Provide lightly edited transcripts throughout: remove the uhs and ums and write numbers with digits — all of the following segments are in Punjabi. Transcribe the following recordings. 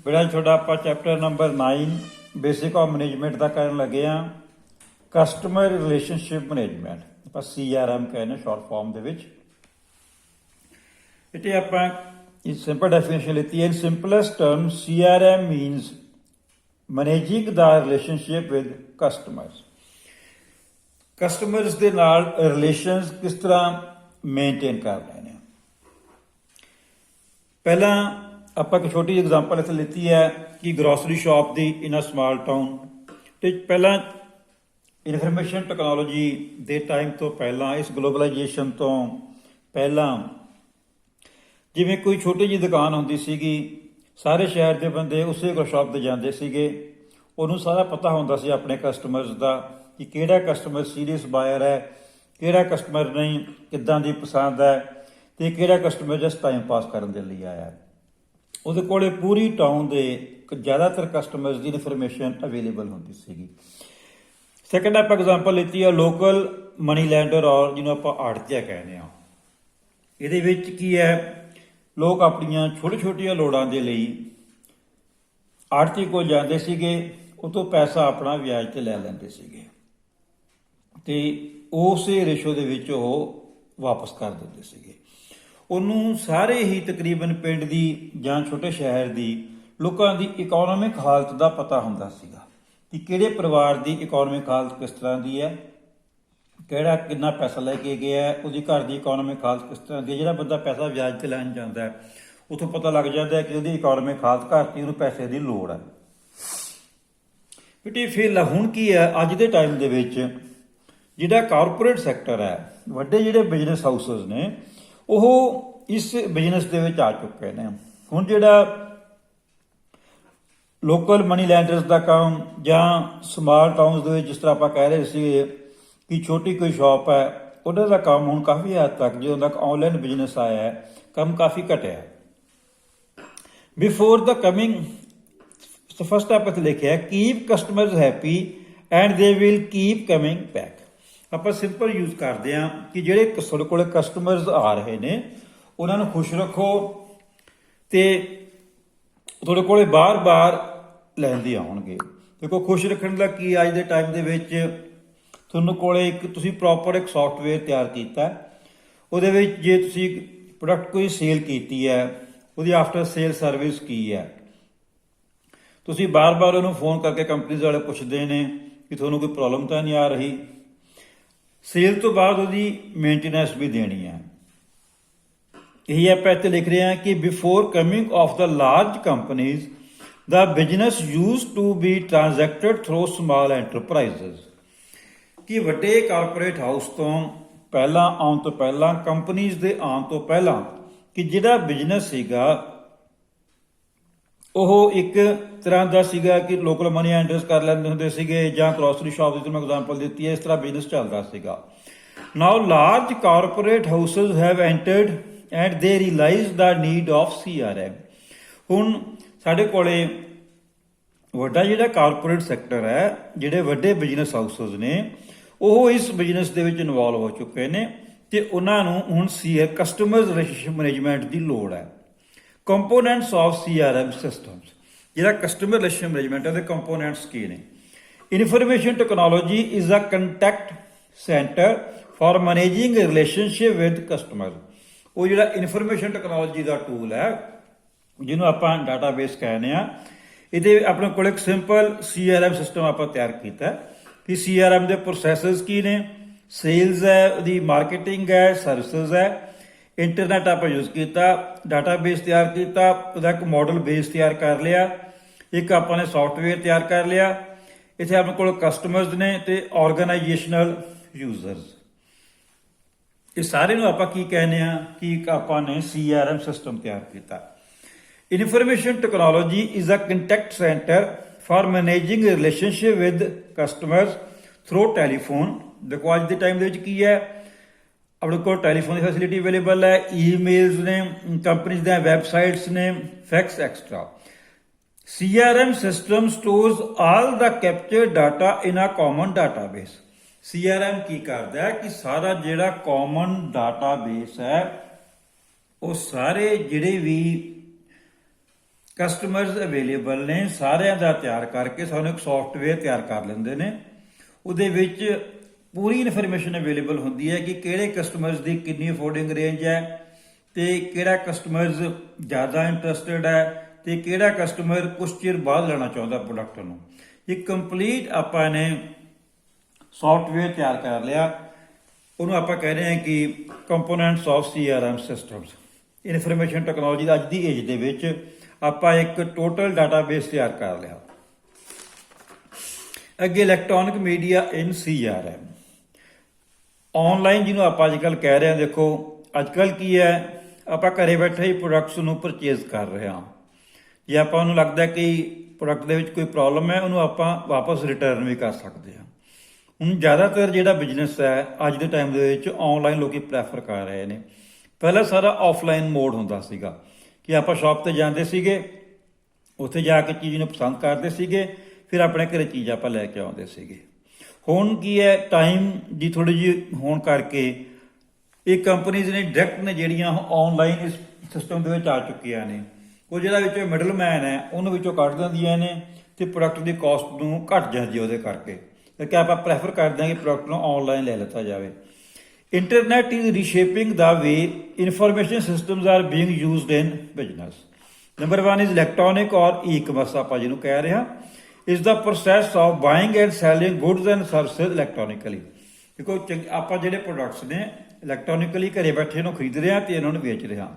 बेटा छोटा आप chapter number 9 basic of management का करन लगे हाँ कस्टमर रिलेशनशिप मैनेजमेंट आप CRM कहने शॉर्ट फॉर्म दे विच इते आपां सिंपल डेफिनेशन लीती है in simplest term CRM means managing the relationship with customers customers दे नाल रिलेशनस किस तरह मेनटेन करने ने पहला ਆਪਾਂ ਇੱਕ ਛੋਟੀ ਜਿਹੀ ਐਗਜ਼ਾਮਪਲ ਇੱਥੇ ਲਿੱਤੀ ਹੈ ਕਿ ਗਰੋਸਰੀ ਸ਼ਾਪ ਦੀ ਇਨ ਅ ਸਮਾਲ ਟਾਊਨ ਤੇ ਪਹਿਲਾਂ ਇਨਫੋਰਮੇਸ਼ਨ ਟੈਕਨੋਲੋਜੀ ਦੇ ਟਾਈਮ ਤੋਂ ਪਹਿਲਾਂ ਇਸ ਗਲੋਬਲਾਈਜੇਸ਼ਨ ਤੋਂ ਪਹਿਲਾਂ ਜਿਵੇਂ ਕੋਈ ਛੋਟੀ ਜਿਹੀ ਦੁਕਾਨ ਹੁੰਦੀ ਸੀਗੀ ਸਾਰੇ ਸ਼ਹਿਰ ਦੇ ਬੰਦੇ ਉਸੇ ਕੋ ਸ਼ਾਪ ਤੇ ਜਾਂਦੇ ਸੀਗੇ ਉਹਨੂੰ ਸਾਰਾ ਪਤਾ ਹੁੰਦਾ ਸੀ ਆਪਣੇ ਕਸਟਮਰਸ ਦਾ ਕਿ ਕਿਹੜਾ ਕਸਟਮਰ ਸੀਰੀਅਸ ਬਾਇਰ ਹੈ ਕਿਹੜਾ ਕਸਟਮਰ ਨਹੀਂ ਕਿੱਦਾਂ ਦੀ ਪਸੰਦ ਹੈ ਤੇ ਕਿਹੜਾ ਕਸਟਮਰ ਜਸਟ ਟਾਈਮ ਪਾਸ ਕਰਨ ਦੇ ਲਈ ਆਇਆ ਉਹਦੇ ਕੋਲੇ ਪੂਰੀ ਟਾਊਨ ਦੇ ਜ਼ਿਆਦਾਤਰ ਕਸਟਮਰਸ ਦੀ ਇਨਫੋਰਮੇਸ਼ਨ ਅਵੇਲੇਬਲ ਹੁੰਦੀ ਸੀਗੀ ਸੈਕੰਡ ਆਪਾਂ ਐਗਜ਼ਾਮਪਲ ਲਿੱਤੀ ਹੈ ਲੋਕਲ ਮਨੀ ਲੈਂਡਰ ਔਰ ਜਿਹਨੂੰ ਆਪਾਂ ਆੜਤੀਆ ਕਹਿੰਦੇ ਆ ਇਹਦੇ ਵਿੱਚ ਕੀ ਹੈ ਲੋਕ ਆਪਣੀਆਂ ਛੋਟੀ ਛੋਟੀਆਂ ਲੋੜਾਂ ਦੇ ਲਈ ਆੜਤੀ ਕੋਲ ਜਾਂਦੇ ਸੀਗੇ ਉਹ ਤੋਂ ਪੈਸਾ ਆਪਣਾ ਵਿਆਜ ਤੇ ਲੈ ਲੈਂਦੇ ਸੀਗੇ ਤੇ ਉਸੇ ਰੇਸ਼ੋ ਦੇ ਵਿੱਚ ਉਹ ਵਾਪਸ ਕਰ ਦਿੰਦੇ ਸੀਗੇ ਉਹਨੂੰ ਸਾਰੇ ਹੀ ਤਕਰੀਬਨ ਪਿੰਡ ਦੀ ਜਾਂ ਛੋਟੇ ਸ਼ਹਿਰ ਦੀ ਲੋਕਾਂ ਦੀ ਇਕਨੋਮਿਕ ਹਾਲਤ ਦਾ ਪਤਾ ਹੁੰਦਾ ਸੀਗਾ ਕਿ ਕਿਹੜੇ ਪਰਿਵਾਰ ਦੀ ਇਕਨੋਮਿਕ ਹਾਲਤ ਕਿਸ ਤਰ੍ਹਾਂ ਦੀ ਹੈ ਕਿਹੜਾ ਕਿੰਨਾ ਪੈਸਾ ਲੈ ਕੇ ਗਿਆ ਉਹਦੀ ਘਰ ਦੀ ਇਕਨੋਮਿਕ ਹਾਲਤ ਕਿਸ ਤਰ੍ਹਾਂ ਦੀ ਹੈ ਜਿਹੜਾ ਬੰਦਾ ਪੈਸਾ ਵਿਆਜ ਤੇ ਲੈਣ ਜਾਂਦਾ ਹੈ ਉੱਥੋਂ ਪਤਾ ਲੱਗ ਜਾਂਦਾ ਕਿ ਉਹਦੀ ਇਕਨੋਮਿਕ ਹਾਲਤ ਘੱਟ ਹੀ ਉਹਨੂੰ ਪੈਸੇ ਦੀ ਲੋੜ ਹੈ ਬੇਟੇ ਫਿਰ ਹੁਣ ਕੀ ਹੈ ਅੱਜ ਦੇ ਟਾਈਮ ਦੇ ਵਿੱਚ ਜਿਹੜਾ ਕਾਰਪੋਰੇਟ ਸੈਕਟਰ ਹੈ ਵੱਡੇ ਜਿਹੜੇ ਬਿਜ਼ਨਸ ਹਾਊਸਸ ਨੇ ਉਹ ਇਸ ਬਿਜ਼ਨਸ ਦੇ ਵਿੱਚ ਆ ਚੁੱਕੇ ਨੇ ਹੁਣ ਜਿਹੜਾ ਲੋਕਲ ਮਨੀ ਲੈਂਡਰਸ ਦਾ ਕੰਮ ਜਾਂ ਸਮਾਲ ਟਾਊਨਸ ਦੇ ਵਿੱਚ ਜਿਸ ਤਰ੍ਹਾਂ ਆਪਾਂ ਕਹਿ ਰਹੇ ਸੀ ਕਿ ਛੋਟੀ ਕੋਈ ਸ਼ਾਪ ਹੈ ਉਹਨਾਂ ਦਾ ਕੰਮ ਹੁਣ ਕਾਫੀ ਹੱਦ ਤੱਕ ਜਦੋਂ ਤੱਕ ਆਨਲਾਈਨ ਬਿਜ਼ਨਸ ਆਇਆ ਹੈ ਕੰਮ ਕਾਫੀ ਘਟਿਆ before the coming first step ਤੇ ਲਿਖਿਆ keep customers happy and they will keep coming back ਆਪਾਂ ਸਿੰਪਲ ਯੂਜ਼ ਕਰਦੇ ਹਾਂ ਕਿ ਜਿਹੜੇ ਤੁਹਾਡੇ ਕੋਲ ਕਸਟਮਰਸ ਆ ਰਹੇ ਨੇ ਉਹਨਾਂ ਨੂੰ ਖੁਸ਼ ਰੱਖੋ ਤੇ ਤੁਹਾਡੇ ਕੋਲੇ ਬਾਰ-ਬਾਰ ਲੈਂਦੇ ਆਉਣਗੇ ਦੇਖੋ ਖੁਸ਼ ਰੱਖਣ ਦਾ ਕੀ ਅੱਜ ਦੇ ਟਾਈਮ ਦੇ ਵਿੱਚ ਤੁਹਾਨੂੰ ਕੋਲੇ ਇੱਕ ਤੁਸੀਂ ਪ੍ਰੋਪਰ ਇੱਕ ਸੌਫਟਵੇਅਰ ਤਿਆਰ ਕੀਤਾ ਉਹਦੇ ਵਿੱਚ ਜੇ ਤੁਸੀਂ ਪ੍ਰੋਡਕਟ ਕੋਈ ਸੇਲ ਕੀਤੀ ਹੈ ਉਹਦੀ ਆਫਟਰ ਸੇਲ ਸਰਵਿਸ ਕੀ ਹੈ ਤੁਸੀਂ ਬਾਰ-ਬਾਰ ਉਹਨੂੰ ਫੋਨ ਕਰਕੇ ਕੰਪਨੀਜ਼ ਵਾਲੇ ਪੁੱਛਦੇ ਨੇ ਕਿ ਤੁਹਾਨੂੰ ਕੋਈ ਪ੍ਰੋਬਲਮ ਤਾਂ ਨਹੀਂ ਆ ਰਹੀ ਸੇਲ ਤੋਂ ਬਾਅਦ ਉਹਦੀ ਮੇਨਟੇਨੈਂਸ ਵੀ ਦੇਣੀ ਹੈ ਇਹੀ ਆਪਾਂ ਇੱਥੇ ਲਿਖ ਰਹੇ ਹਾਂ ਕਿ before coming of the large companies the business used to be transacted through small enterprises ਕਿ ਵੱਡੇ ਕਾਰਪੋਰੇਟ ਹਾਊਸ ਤੋਂ ਪਹਿਲਾਂ ਆਉਣ ਤੋਂ ਪਹਿਲਾਂ ਕੰਪਨੀਜ਼ ਦੇ ਆਉਣ ਤੋਂ ਪਹਿਲਾਂ ਕਿ ਜਿਹੜਾ ਬਿਜ਼ਨਸ ਸੀਗਾ ਉਹ ਇੱਕ ਤਰ੍ਹਾਂ ਦਾ ਸੀਗਾ ਕਿ ਲੋਕਲ ਮਨੀ ਲੈਂਡਰਸ ਕਰ ਲੈਂਦੇ ਹੁੰਦੇ ਸੀਗੇ ਜਾਂ ਗਰੋਸਰੀ ਸ਼ਾਪ ਦੀ ਮੈਂ ਐਗਜ਼ਾਮਪਲ ਦਿੱਤੀ ਹੈ ਇਸ ਤਰ੍ਹਾਂ ਬਿਜ਼ਨਸ ਚੱਲਦਾ ਸੀਗਾ now large corporate houses have entered and they realize the need of CRM ਹੁਣ ਸਾਡੇ ਕੋਲੇ ਵੱਡਾ ਜਿਹੜਾ ਕਾਰਪੋਰੇਟ ਸੈਕਟਰ ਹੈ ਜਿਹੜੇ ਵੱਡੇ ਬਿਜ਼ਨਸ ਹਾਊਸਸ ਨੇ ਉਹ ਇਸ ਬਿਜ਼ਨਸ ਦੇ ਵਿੱਚ ਇਨਵੋਲਵ ਹੋ ਚੁੱਕੇ ਨੇ ਤੇ ਉਹਨਾਂ ਨੂੰ ਹੁਣ ਕਸਟਮਰ ਰਿਲੇਸ਼ਨਸ਼ਿਪ ਮੈਨੇਜਮੈਂਟ ਦੀ ਲੋੜ ਹੈ ਕੰਪੋਨੈਂਟਸ ਆਫ CRM ਸਿਸਟਮਸ ਜਿਹੜਾ ਕਸਟਮਰ ਰਿਲੇਸ਼ਨ ਮੈਨੇਜਮੈਂਟ ਦੇ ਕੰਪੋਨੈਂਟਸ ਕੀ ਨੇ information technology is a contact centre for managing relationship with customer ਉਹ ਜਿਹੜਾ ਇਨਫੋਰਮੇਸ਼ਨ ਟੈਕਨੋਲੋਜੀ ਦਾ ਟੂਲ ਹੈ ਜਿਹਨੂੰ ਆਪਾਂ ਡਾਟਾਬੇਸ ਕਹਿੰਦੇ ਆ ਇਹਦੇ ਆਪਣੇ ਕੋਲ ਇੱਕ ਸਿੰਪਲ CRM ਸਿਸਟਮ ਆਪਾਂ ਤਿਆਰ ਕੀਤਾ ਕਿ CRM ਦੇ ਪ੍ਰੋਸੈਸਸ ਕੀ ਨੇ ਸੇਲਸ ਹੈ ਉਹਦੀ ਮਾਰਕੀਟਿੰਗ ਹੈ ਸਰਵਿਸਿਜ਼ ਹੈ ਇੰਟਰਨੈਟ ਆਪਾਂ ਯੂਜ਼ ਕੀਤਾ ਡਾਟਾਬੇਸ ਤਿਆਰ ਕੀਤਾ ਉਹਦਾ ਇੱਕ ਮਾਡਲ ਬੇਸ ਤਿਆਰ ਕਰ ਲਿਆ ਇੱਕ ਆਪਾਂ ਨੇ ਸੌਫਟਵੇਅਰ ਤਿਆਰ ਕਰ ਲਿਆ ਇੱਥੇ ਆਪਣੇ ਕੋਲ ਕਸਟਮਰਸ ਨੇ ਤੇ ਆਰਗੇਨਾਈਜੇਸ਼ਨਲ ਯੂਜ਼ਰਸ ਇਹ ਸਾਰੇ ਨੂੰ ਆਪਾਂ ਕੀ ਕਹਿੰਦੇ ਆ ਕਿ ਆਪਾਂ ਨੇ CRM ਸਿਸਟਮ ਤਿਆਰ ਕੀਤਾ information technology is a contact centre for managing relationship with customers through telephone ਦੇਖੋ ਅੱਜ ਦੇ ਟਾਈਮ ਦੇ ਵਿੱਚ ਕੀ ਹੈ ਆਪਣੇ ਕੋਲ ਟੈਲੀਫੋਨ ਦੀ ਫੈਸਿਲਿਟੀ ਅਵੇਲੇਬਲ ਹੈ ਈਮੇਲਸ ਨੇ ਕੰਪਨੀਜ਼ ਦੀਆਂ ਵੈਬਸਾਈਟਸ ਨੇ fax extra CRM system stores all the captured data in a common database CRM ਕੀ ਕਰਦਾ ਹੈ ਕਿ ਸਾਰਾ ਜਿਹੜਾ ਕਾਮਨ ਡਾਟਾਬੇਸ ਹੈ ਉਹ ਸਾਰੇ ਜਿਹੜੇ ਵੀ ਕਸਟਮਰਸ ਅਵੇਲੇਬਲ ਨੇ, ਸਾਰਿਆਂ ਦਾ ਤਿਆਰ ਕਰਕੇ ਸਾਨੂੰ ਇੱਕ ਸੌਫਟਵੇਅਰ ਤਿਆਰ ਕਰ ਲੈਂਦੇ ਨੇ। ਉਹਦੇ ਵਿੱਚ ਪੂਰੀ ਇਨਫੋਰਮੇਸ਼ਨ ਅਵੇਲੇਬਲ ਹੁੰਦੀ ਹੈ ਕਿ ਕਿਹੜੇ ਕਸਟਮਰਸ ਦੀ ਕਿੰਨੀ ਅਫੋਰਡਿੰਗ ਰੇਂਜ ਹੈ ਤੇ ਕਿਹੜਾ ਕਸਟਮਰਸ ਜ਼ਿਆਦਾ ਇੰਟਰਸਟਿਡ ਹੈ ਤੇ ਕਿਹੜਾ ਕਸਟਮਰ ਕੁਝ ਚਿਰ ਬਾਅਦ ਲੈਣਾ ਚਾਹੁੰਦਾ ਪ੍ਰੋਡਕਟ ਨੂੰ। ਇਹ ਕੰਪਲੀਟ ਆਪਾਂ ਨੇ ਸੌਫਟਵੇਅਰ ਤਿਆਰ ਕਰ ਲਿਆ। ਉਹਨੂੰ ਆਪਾਂ ਕਹਿ ਰਹੇ ਹਾਂ ਕਿ components of CRM systems. Information technology ਦਾ ਅੱਜ ਦੀ ਏਜ ਦੇ ਵਿੱਚ ਆਪਾਂ ਇੱਕ ਟੋਟਲ ਡਾਟਾਬੇਸ ਤਿਆਰ ਕਰ ਲਿਆ। ਅੱਗੇ ਇਲੈਕਟ੍ਰੋਨਿਕ ਮੀਡੀਆ ਇਨ CRM, ਆਨਲਾਈਨ ਜਿਹਨੂੰ ਆਪਾਂ ਅੱਜ ਕੱਲ੍ਹ ਕਹਿ ਰਹੇ ਹਾਂ। ਦੇਖੋ ਅੱਜ ਕੱਲ੍ਹ ਕੀ ਹੈ, ਆਪਾਂ ਘਰੇ ਬੈਠੇ ਹੀ ਪ੍ਰੋਡਕਟਸ ਨੂੰ ਪਰਚੇਜ਼ ਕਰ ਰਹੇ ਹਾਂ। ਜੇ ਆਪਾਂ ਉਹਨੂੰ ਲੱਗਦਾ ਕਿ ਪ੍ਰੋਡਕਟ ਦੇ ਵਿੱਚ ਕੋਈ ਪ੍ਰੋਬਲਮ ਹੈ, ਉਹਨੂੰ ਆਪਾਂ ਵਾਪਸ ਰਿਟਰਨ ਵੀ ਕਰ ਸਕਦੇ ਹਾਂ। ਹੁਣ ਜ਼ਿਆਦਾਤਰ ਜਿਹੜਾ ਬਿਜ਼ਨਸ ਹੈ ਅੱਜ ਦੇ ਟਾਈਮ ਦੇ ਵਿੱਚ ਆਨਲਾਈਨ ਲੋਕੀ ਪ੍ਰੈਫਰ ਕਰ ਰਹੇ ਨੇ। ਪਹਿਲਾਂ ਸਾਰਾ ਆਫਲਾਈਨ ਮੋਡ ਹੁੰਦਾ ਸੀਗਾ ਕਿ ਆਪਾਂ ਸ਼ਾਪ ਤੇ ਜਾਂਦੇ ਸੀਗੇ, ਉੱਥੇ ਜਾ ਕੇ ਚੀਜ਼ ਨੂੰ ਪਸੰਦ ਕਰਦੇ ਸੀਗੇ, ਫਿਰ ਆਪਣੇ ਘਰੇ ਚੀਜ਼ ਆਪਾਂ ਲੈ ਕੇ ਆਉਂਦੇ ਸੀਗੇ। ਹੁਣ ਕੀ ਹੈ, ਟਾਈਮ ਦੀ ਥੋੜ੍ਹੀ ਜਿਹੀ ਹੋਣ ਕਰਕੇ ਇਹ ਕੰਪਨੀਜ਼ ਨੇ ਡਾਇਰੈਕਟ ਨੇ ਜਿਹੜੀਆਂ ਆਨਲਾਈਨ ਇਸ ਸਿਸਟਮ ਦੇ ਵਿੱਚ ਆ ਚੁੱਕੀਆਂ ਨੇ। ਉਹ ਜਿਹੜਾ ਵਿੱਚ ਮਿਡਲਮੈਨ ਹੈ ਉਹਨੂੰ ਵਿੱਚੋਂ ਕੱਢ ਦਿੰਦੀਆਂ ਨੇ ਤੇ ਪ੍ਰੋਡਕਟ ਦੀ ਕਾਸਟ ਨੂੰ ਘਟ ਜਾਂਦੀ ਉਹਦੇ ਕਰਕੇ ਕਿ ਆਪਾਂ ਪ੍ਰੈਫਰ ਕਰਦੇ ਹਾਂ ਕਿ ਪ੍ਰੋਡਕਟ ਨੂੰ ਆਨਲਾਈਨ ਲੈ ਲਿੱਤਾ ਜਾਵੇ। Internet is reshaping the way information systems are being used in business. Number 1 is electronic or e-commerce ਆਪਾਂ ਜਿਹਨੂੰ ਕਹਿ ਰਹੇ ਹਾਂ। Is the process of buying and selling goods and services electronically. ਦੇਖੋ ਆਪਾਂ ਜਿਹੜੇ ਪ੍ਰੋਡਕਟਸ ਨੇ ਇਲੈਕਟ੍ਰੋਨਿਕਲੀ ਘਰੇ ਬੈਠੇ ਨੂੰ ਖਰੀਦ ਰਹੇ ਹਾਂ ਤੇ ਇਹਨਾਂ ਨੂੰ ਵੇਚ ਰਹੇ ਹਾਂ।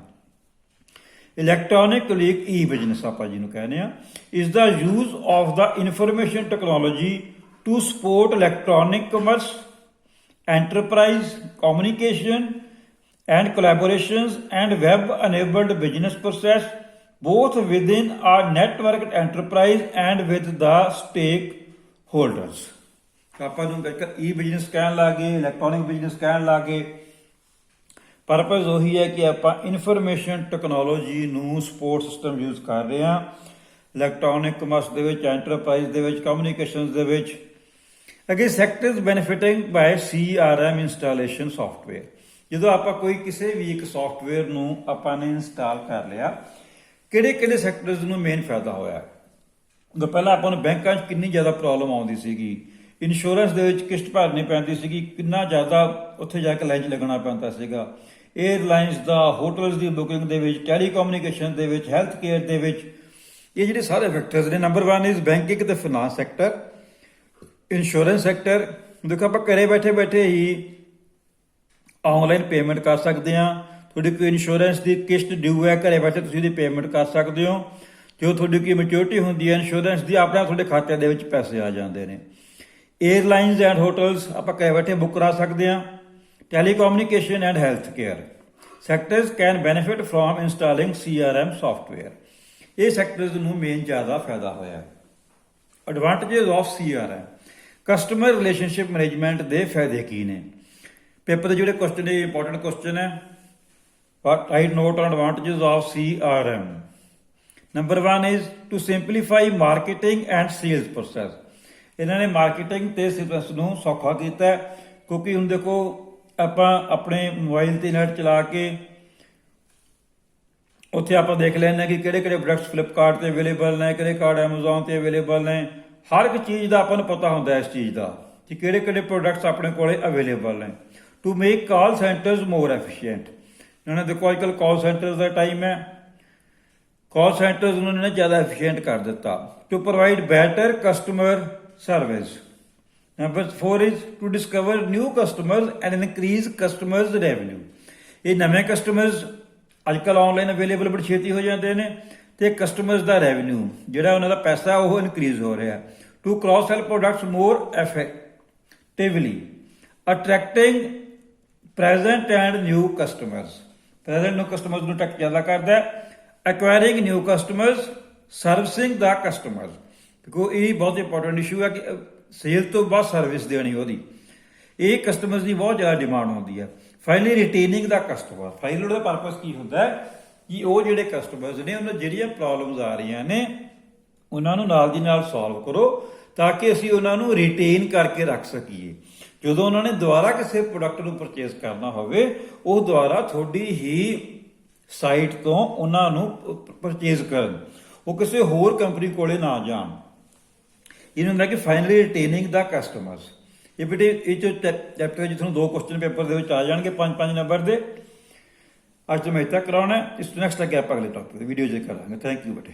ਇਲੈਕਟ੍ਰੋਨਿਕਲੀ ਈ ਬਿਜ਼ਨਸ ਆਪਾਂ ਜਿਹਨੂੰ ਕਹਿੰਦੇ ਆ, is the use of the information technology to support electronic commerce, enterprise communication and collaborations and web-enabled business process both within a networked enterprise and with the stakeholders। ਆਪਾਂ ਨੂੰ e-business ਕਹਿਣ ਲੱਗੇ, ਇਲੈਕਟ੍ਰੋਨਿਕ ਬਿਜ਼ਨਸ ਕਹਿਣ ਲੱਗੇ। ਪਰਪਸ ਉਹੀ ਹੈ ਕਿ ਆਪਾਂ ਇਨਫੋਰਮੇਸ਼ਨ ਟੈਕਨੋਲੋਜੀ ਨੂੰ ਸਪੋਰਟ ਸਿਸਟਮ ਯੂਜ਼ ਕਰ ਰਹੇ ਹਾਂ ਇਲੈਕਟ੍ਰੋਨਿਕ ਕਮਰਸ ਦੇ ਵਿੱਚ, ਐਂਟਰਪ੍ਰਾਈਜ਼ ਦੇ ਵਿੱਚ, ਕਮਿਊਨੀਕੇਸ਼ਨ ਦੇ ਵਿੱਚ। ਅੱਗੇ sectors benefiting by CRM installation software. ਜਦੋਂ ਆਪਾਂ ਕੋਈ ਕਿਸੇ ਵੀ ਇੱਕ ਸੌਫਟਵੇਅਰ ਨੂੰ ਆਪਾਂ ਨੇ ਇੰਸਟਾਲ ਕਰ ਲਿਆ, ਕਿਹੜੇ ਕਿਹੜੇ ਸੈਕਟਰਸ ਨੂੰ ਮੇਨ ਫਾਇਦਾ ਹੋਇਆ। ਪਹਿਲਾਂ ਆਪਾਂ ਨੂੰ ਬੈਂਕਾਂ 'ਚ ਕਿੰਨੀ ਜ਼ਿਆਦਾ ਪ੍ਰੋਬਲਮ ਆਉਂਦੀ ਸੀਗੀ, ਇੰਸ਼ੋਰੈਂਸ ਦੇ ਵਿੱਚ ਕਿਸ਼ਤ ਭਰਨੀ ਪੈਂਦੀ ਸੀਗੀ, ਕਿੰਨਾ ਜ਼ਿਆਦਾ ਉੱਥੇ ਜਾ ਕੇ ਲਾਈਨ 'ਚ ਲੱਗਣਾ ਪੈਂਦਾ ਸੀਗਾ। ਏਅਰਲਾਈਨਸ ਦਾ, ਹੋਟਲਸ ਦੀ ਬੁਕਿੰਗ ਦੇ ਵਿੱਚ, ਟੈਲੀਕਮਿਊਨੀਕੇਸ਼ਨ ਦੇ ਵਿੱਚ, ਹੈਲਥ ਕੇਅਰ ਦੇ ਵਿੱਚ, ਇਹ ਜਿਹੜੇ ਸਾਰੇ ਫੈਕਟਰਸ ਨੇ। ਨੰਬਰ 1 ਇਜ਼ ਬੈਂਕਿੰਗ ਤੇ ਫਾਈਨਾਂਸ ਸੈਕਟਰ। ਇੰਸ਼ੋਰੈਂਸ ਸੈਕਟਰ, ਦੇਖੋ ਆਪਾਂ ਘਰੇ ਬੈਠੇ ਬੈਠੇ ਹੀ ਆਨਲਾਈਨ ਪੇਮੈਂਟ ਕਰ ਸਕਦੇ ਹਾਂ। ਤੁਹਾਡੀ ਕੋਈ ਇੰਸ਼ੋਰੈਂਸ ਦੀ ਕਿਸ਼ਤ ਡਿਊ ਹੈ, ਘਰੇ ਬੈਠੇ ਤੁਸੀਂ ਇਹਦੀ ਪੇਮੈਂਟ ਕਰ ਸਕਦੇ ਹੋ। ਜੋ ਤੁਹਾਡੀ ਕੋਈ ਮੈਚੁਰਿਟੀ ਹੁੰਦੀ ਹੈ ਇੰਸ਼ੋਰੈਂਸ ਦੀ, ਆਪਣੇ ਤੁਹਾਡੇ ਖਾਤਿਆਂ ਦੇ ਵਿੱਚ ਪੈਸੇ ਆ ਜਾਂਦੇ ਨੇ। ਏਅਰਲਾਈਨਸ ਐਂਡ ਹੋਟਲਸ ਆਪਾਂ ਘਰੇ ਬੈਠੇ ਬੁੱਕ ਕਰਾ ਸਕਦੇ ਹਾਂ। Telecommunication and health care sectors can benefit from installing CRM software. ਇਹ ਸੈਕਟਰਸ ਨੂੰ ਮੇਨ ਜ਼ਿਆਦਾ ਫਾਇਦਾ ਹੋਇਆ। Advantages of CRM, customer relationship management ਦੇ ਫਾਇਦੇ ਕੀ ਨੇ। ਪੇਪਰ ਦੇ ਜਿਹੜੇ ਕੁਐਸਚਨ ਨੇ ਇੰਪੋਰਟੈਂਟ ਕੁਐਸਚਨ ਹੈ। Write note on advantages of CRM। Number 1 is to simplify marketing and sales process. ਇਹਨਾਂ ਨੇ ਮਾਰਕੀਟਿੰਗ ਤੇ ਸੇਲਸ ਨੂੰ ਸੌਖਾ ਕੀਤਾ ਕਿਉਂਕਿ ਹੁਣ ਦੇਖੋ ਆਪਾਂ ਆਪਣੇ ਮੋਬਾਈਲ ਤੇ ਨੈਟ ਚਲਾ ਕੇ ਉੱਥੇ ਆਪਾਂ ਦੇਖ ਲੈਂਦੇ ਹਾਂ ਕਿ ਕਿਹੜੇ ਕਿਹੜੇ ਪ੍ਰੋਡਕਟਸ ਫਲਿੱਪਕਾਰਟ ਤੇ ਅਵੇਲੇਬਲ ਨੇ, ਕਿਹੜੇ ਕਾਰਡ ਐਮਾਜ਼ੋਨ ਤੇ ਅਵੇਲੇਬਲ ਨੇ। ਹਰ ਇੱਕ ਚੀਜ਼ ਦਾ ਆਪਾਂ ਨੂੰ ਪਤਾ ਹੁੰਦਾ ਇਸ ਚੀਜ਼ ਦਾ ਕਿ ਕਿਹੜੇ ਕਿਹੜੇ ਪ੍ਰੋਡਕਟਸ ਆਪਣੇ ਕੋਲੇ ਅਵੇਲੇਬਲ ਨੇ। To make call centres more efficient. ਇਹਨਾਂ ਨੇ ਦੇਖੋ ਅੱਜ ਕੱਲ੍ਹ ਕਾਲ ਸੈਂਟਰਸ ਦਾ ਟਾਈਮ ਹੈ, ਕਾਲ ਸੈਂਟਰਸ ਉਹਨਾਂ ਨੇ ਜ਼ਿਆਦਾ ਐਫੀਸ਼ੀਐਂਟ ਕਰ ਦਿੱਤਾ। To provide better customer service. Number 4 is to discover new customers and increase customers revenue. ਇਹ ਨਵੇਂ ਕਸਟਮਰਸ ਅੱਜ ਕੱਲ੍ਹ ਆਨਲਾਈਨ ਅਵੇਲੇਬਲ ਬੜੀ ਛੇਤੀ ਹੋ ਜਾਂਦੇ ਨੇ ਤੇ ਕਸਟਮਰਸ ਦਾ ਰੈਵਨਿਊ ਜਿਹੜਾ ਉਹਨਾਂ ਦਾ ਪੈਸਾ ਉਹ ਇਨਕਰੀਜ਼ ਹੋ ਰਿਹਾ। To cross sell products more effectively, attracting present and new customers. Present ਨੂੰ ਕਸਟਮਰਸ ਨੂੰ ਅਟਰੈਕਟ ਜ਼ਿਆਦਾ ਕਰਦਾ। Acquiring new customers, servicing the customer. ਦੇਖੋ ਇਹ ਬਹੁਤ ਇੰਪੋਰਟੈਂਟ ਇਸ਼ੂ ਹੈ ਕਿ ਸੇਲ ਤੋਂ ਬਾਅਦ ਸਰਵਿਸ ਦੇਣੀ ਉਹਦੀ, ਇਹ ਕਸਟਮਰਸ ਦੀ ਬਹੁਤ ਜ਼ਿਆਦਾ ਡਿਮਾਂਡ ਹੁੰਦੀ ਹੈ। ਫਾਈਨਲੀ ਰਿਟੇਨਿੰਗ ਦਾ ਕਸਟਮਰ। ਫਾਈਨਲ ਉਹਦਾ ਪਰਪਸ ਕੀ ਹੁੰਦਾ ਕਿ ਉਹ ਜਿਹੜੇ ਕਸਟਮਰਸ ਨੇ ਉਹਨਾਂ ਜਿਹੜੀਆਂ ਪ੍ਰੋਬਲਮਸ ਆ ਰਹੀਆਂ ਨੇ ਉਹਨਾਂ ਨੂੰ ਨਾਲ ਦੀ ਨਾਲ ਸੋਲਵ ਕਰੋ ਤਾਂ ਕਿ ਅਸੀਂ ਉਹਨਾਂ ਨੂੰ ਰਿਟੇਨ ਕਰਕੇ ਰੱਖ ਸਕੀਏ। ਜਦੋਂ ਉਹਨਾਂ ਨੇ ਦੁਬਾਰਾ ਕਿਸੇ ਪ੍ਰੋਡਕਟ ਨੂੰ ਪਰਚੇਸ ਕਰਨਾ ਹੋਵੇ ਉਹ ਦੁਬਾਰਾ ਤੁਹਾਡੀ ਹੀ ਸਾਈਟ ਤੋਂ ਉਹਨਾਂ ਨੂੰ ਪਰਚੇਸ ਕਰਨ। ਉਹ ਕਿਸੇ ਹੋਰ ਕੰਪਨੀ ਕੋਲੇ ਨਾ ਜਾਣ। ਇਹ ਹੁੰਦਾ ਕਿ ਫਾਈਨਲੀ ਰਿਟੇਨਿੰਗ ਦਾ ਕਸਟਮਰਸ। ਇਹ ਬੇਟੇ ਇਹ ਚੋਂ ਚੈਪਟਰ 'ਚ ਤੁਹਾਨੂੰ 2 ਕੁਐਸਚਨ ਪੇਪਰ ਦੇ ਵਿੱਚ ਆ ਜਾਣਗੇ 5-5 ਨੰਬਰ ਦੇ। ਅੱਜ ਤੋਂ ਮੈਂ ਇੱਥੇ ਤੱਕ ਕਰਾਉਣਾ, ਇਸ ਤੋਂ ਨੈਕਸਟ ਅੱਗੇ ਆਪਾਂ ਅਗਲੇ ਟੌਪਿਕ ਦੀ ਵੀਡੀਓ ਜੇ ਕਰਾਂਗੇ। ਥੈਂਕ ਯੂ ਬੇਟੇ।